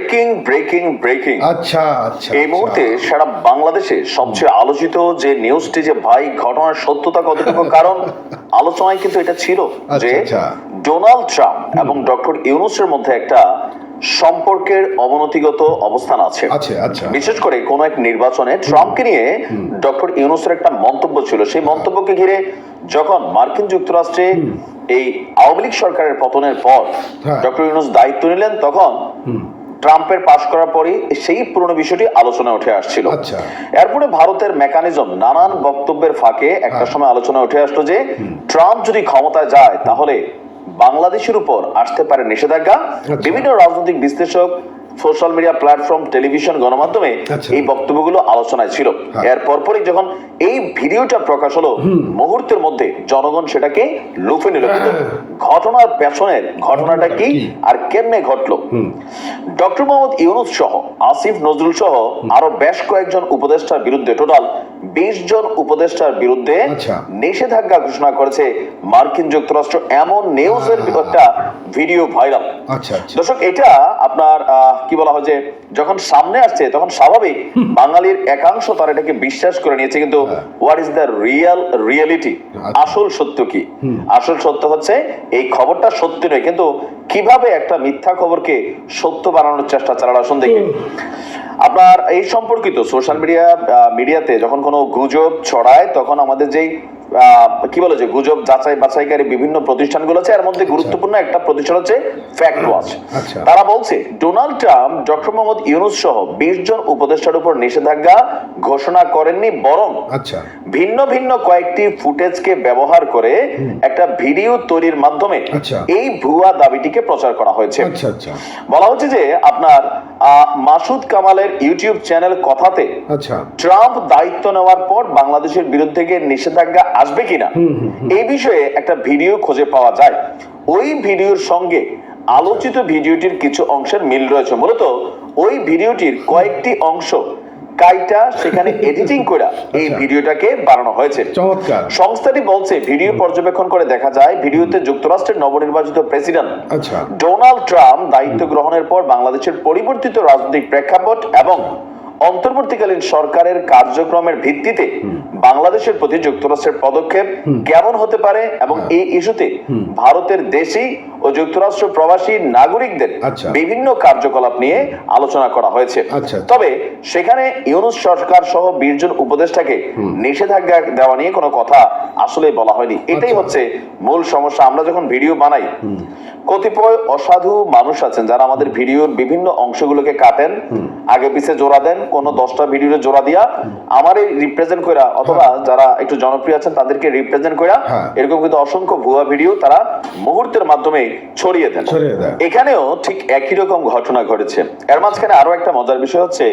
Breaking breaking breaking আচ্ছা আচ্ছা এই মুহূর্তে সারা বাংলাদেশে সবচেয়ে আলোচিত যে নিউজটি, যে ভাই ঘটনার সত্যতা কতটুকু, কারণ আলোচনায় কিন্তু এটা ছিল যে ডোনাল্ড ট্রাম্প এবং ডক্টর ইউনূসের মধ্যে একটা সম্পর্কের অবনতিগত অবস্থান আছে। বিশেষ করে কোন এক নির্বাচনে ট্রাম্পকে নিয়ে ডক্টর ইউনূসের একটা মন্তব্য ছিল। সেই মন্তব্যকে ঘিরে যখন মার্কিন যুক্তরাষ্ট্রে এই আওয়ামী লীগ সরকারের পতনের পর ডক্টর ইউনূস দায়িত্ব নিলেন, তখন ট্রাম্পের পাশ করার পরই সেই পুরনো বিষয়টি আলোচনা উঠে আসছিল। এরপরে ভারতের মেকানিজম নানান বক্তব্যের ফাঁকে একটা সময় আলোচনা উঠে আসলো যে ট্রাম্প যদি ক্ষমতায় যায় তাহলে বাংলাদেশের উপর আসতে পারে নিষেধাজ্ঞা। বিভিন্ন রাজনৈতিক বিশ্লেষক, সোশ্যাল মিডিয়া প্ল্যাটফর্ম, টেলিভিশন, গণমাধ্যমে এই বক্তব্যগুলো আলোচনায় ছিল। এর পরপরই যখন এই ভিডিওটা প্রকাশ হলো, মুহূর্তের মধ্যে জনগণ সেটাকে লুফে নিল। কিন্তু ঘটনার পেছনের ঘটনাটা কি আর কেমনে ঘটলো? ডক্টর মোহাম্মদ ইউনূস সহ আসিফ নজরুল সহ আরো বেশ কয়েকজন উপদেষ্টার বিরুদ্ধে, টোটাল 20 জন উপদেষ্টার বিরুদ্ধে নিষেধাজ্ঞা ঘোষণা করেছে মার্কিন যুক্তরাষ্ট্র। এমন নিউজের একটা ভিডিও ভাইরাল। দর্শক, এটা আপনার কি বলা হয় যে যখন সামনে আসছে তখন স্বাভাবিক বাঙালির একাংশ তারা এটাকে বিশ্বাস করে নিয়েছে। কিন্তু হোয়াট ইজ দ্য রিয়ালিটি? আসল সত্য কি? আসল সত্য হচ্ছে এই খবরটা সত্য নয়, কিন্তু কিভাবে একটা মিথ্যা খবরকে সত্য বানানোর চেষ্টা চালানো। আসুন দেখি। আপনার এই সম্পর্কিত সোশ্যাল মিডিয়াতে যখন কোনো গুজব ছড়ায়, তখন আমাদের যেই কি বলে যে গুজব যাচাই বাছাইকারী বিভিন্ন প্রতিষ্ঠানগুলো আছে, এর মধ্যে গুরুত্বপূর্ণ একটা প্রতিষ্ঠান হচ্ছে ফ্যাক্ট ওয়াচ। তারা বলছে Donald Trump doctor Mohammad Yunus সহ 20 জন উপদেষ্টার উপর নিষেধাজ্ঞা ঘোষণা করেননি, বরং ভিন্ন ভিন্ন কয়েকটি ফুটেজকে ব্যবহার করে একটা ভিডিও তৈরির মাধ্যমে এই ভুয়া দাবিটিকে প্রচার করা হয়েছে। বলা হচ্ছে যে আপনার মাসুদ কামালের ইউটিউব চ্যানেল কথাতে ট্রাম্প দায়িত্ব নেওয়ার পর বাংলাদেশের বিরুদ্ধে নিষেধাজ্ঞা আসবে কিনা এই বিষয়ে একটা ভিডিও খুঁজে পাওয়া যায়। ওই ভিডিওর সঙ্গে আলোচিত ভিডিওটির কিছু অংশের মিল রয়েছে। মূলত ওই ভিডিওটির কয়েকটি অংশ কাইটা সেখানে এডিটিং করে এই ভিডিওটাকে বানানো হয়েছে। সংস্থাটি বলছে ভিডিও পর্যবেক্ষণ করে দেখা যায় ভিডিওতে যুক্তরাষ্ট্রের নবনির্বাচিত প্রেসিডেন্ট ডোনাল্ড ট্রাম্প দায়িত্ব গ্রহণের পর বাংলাদেশের পরিবর্তিত রাজনৈতিক প্রেক্ষাপট এবং অন্তর্বর্তীকালীন সরকারের কার্যক্রমের ভিত্তিতে বাংলাদেশের প্রতি যুক্তরাষ্ট্রের পদক্ষেপ কেমন হতে পারে এবং এই ইস্যুতে ভারতের দেশি ও যুক্তরাষ্ট্র প্রবাসী নাগরিকদের বিভিন্ন কার্যকলাপ নিয়ে আলোচনা করা হয়েছে। তবে সেখানে ইউনূস সরকার সহ 20 জন উপদেষ্টাকে নিষেধাজ্ঞা দেওয়া নিয়ে কোনো কথা আসলে বলা হয়নি। এটাই হচ্ছে মূল সমস্যা। আমরা যখন ভিডিও বানাই, কতিপয় অসাধু মানুষ আছেন যারা আমাদের ভিডিওর বিভিন্ন অংশগুলোকে কাটেন, আগে পিছে জোড়া দেন, কোন 10টা ভিডিওর জোড়া দিয়া আমারে রিপ্রেজেন্ট কইরা, অথবা যারা একটু জনপ্রিয় আছেন তাদেরকে রিপ্রেজেন্ট কইরা এরকম কিন্তু অসংখ্য ভুয়া ভিডিও তারা মুহূর্তের মাধ্যমে ছড়িয়ে দেন। এখানেও ঠিক একই রকম ঘটনা ঘটেছে। এর মাঝখানে আরো একটা মজার বিষয় হচ্ছে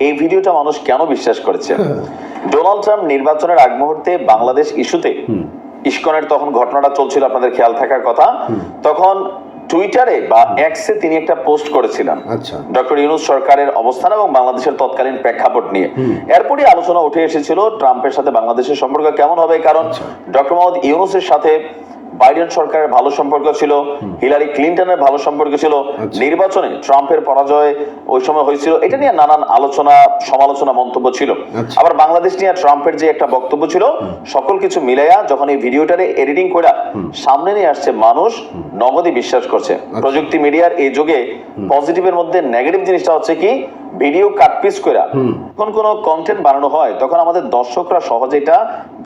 এই ভিডিওটা মানুষ কেন বিশ্বাস করেছে। ডোনাল্ড ট্রাম্প নির্বাচনের আগ মুহূর্তে বাংলাদেশ ইস্যুতে ইসকনের তখন ঘটনাটা চলছিল, আপনাদের খেয়াল থাকার কথা, তখন টুইটারে বা এক্সে তিনি একটা পোস্ট করেছিলেন ডক্টর ইউনূস সরকারের অবস্থান এবং বাংলাদেশের তৎকালীন প্রেক্ষাপট নিয়ে। এরপরই আলোচনা উঠে এসেছিল ট্রাম্পের সাথে বাংলাদেশের সম্পর্ক কেমন হবে, কারণ ডক্টর মোহাম্মদ ইউনূসের সাথে বাইডেন সরকারের ভালো সম্পর্ক ছিল, হিলারি ক্লিনটনের ভালো সম্পর্ক ছিল, নির্বাচনে ট্রাম্পের পরাজয় ওই সময় হয়েছিল, এটা নিয়ে নানান আলোচনা সমালোচনা মন্তব্য ছিল। আবার বাংলাদেশ নিয়ে ট্রাম্পের যে একটা বক্তব্য ছিল, সকল কিছু মিলাইয়া যখন এই ভিডিওটারে এডিটিং করে সামনে নিয়ে আসছে, মানুষ নগদই বিশ্বাস করছে। প্রযুক্তি মিডিয়ার এই যুগে পজিটিভের মধ্যে নেগেটিভ জিনিসটা হচ্ছে কি, ভিডিও কাটপিস করে যখন কোনো কন্টেন্ট বানানো হয় তখন আমাদের দর্শকরা সহজে এটা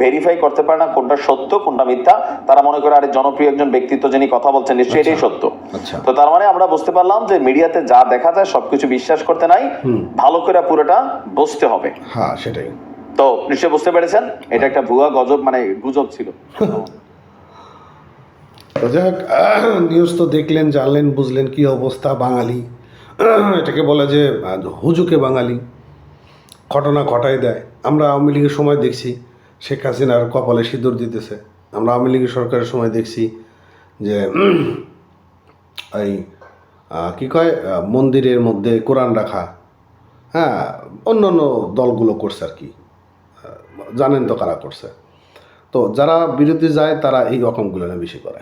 ভেরিফাই করতে পারে না কোনটা সত্য কোনটা মিথ্যা। তারা মনে করে আরে জনপ্রিয় একজন ব্যক্তিত্ব যিনি কথা বলছেন নিশ্চয়ই এটাই সত্য। তো তার মানে আমরা বুঝতে পারলাম যে মিডিয়াতে যা দেখা যায় সবকিছু বিশ্বাস করতে নাই, ভালো করে পুরোটা বুঝতে হবে। হ্যাঁ, সেটাই। তো নিশ্চয়ই বুঝতে পেরেছেন এটা একটা ভুয়া গজব, মানে গুজব ছিল। যাক, নিউজ তো দেখলেন, জানলেন, বুঝলেন কি অবস্থা বাঙালি। এটাকে বলে যে হুজুকে বাঙালি, ঘটনা ঘটাই দেয়। আমরা আওয়ামী লীগের সময় দেখছি শেখ হাসিনার কপালে সিঁদুর দিতেছে। আমরা আওয়ামী লীগের সরকারের সময় দেখছি যে এই কী কয় মন্দিরের মধ্যে কোরআন রাখা, হ্যাঁ, অন্য অন্য দলগুলো করছে আর কি, জানেন তো কারা করছে। তো যারা বিরোধী যায় তারা এই রকমগুলো না বেশি করে।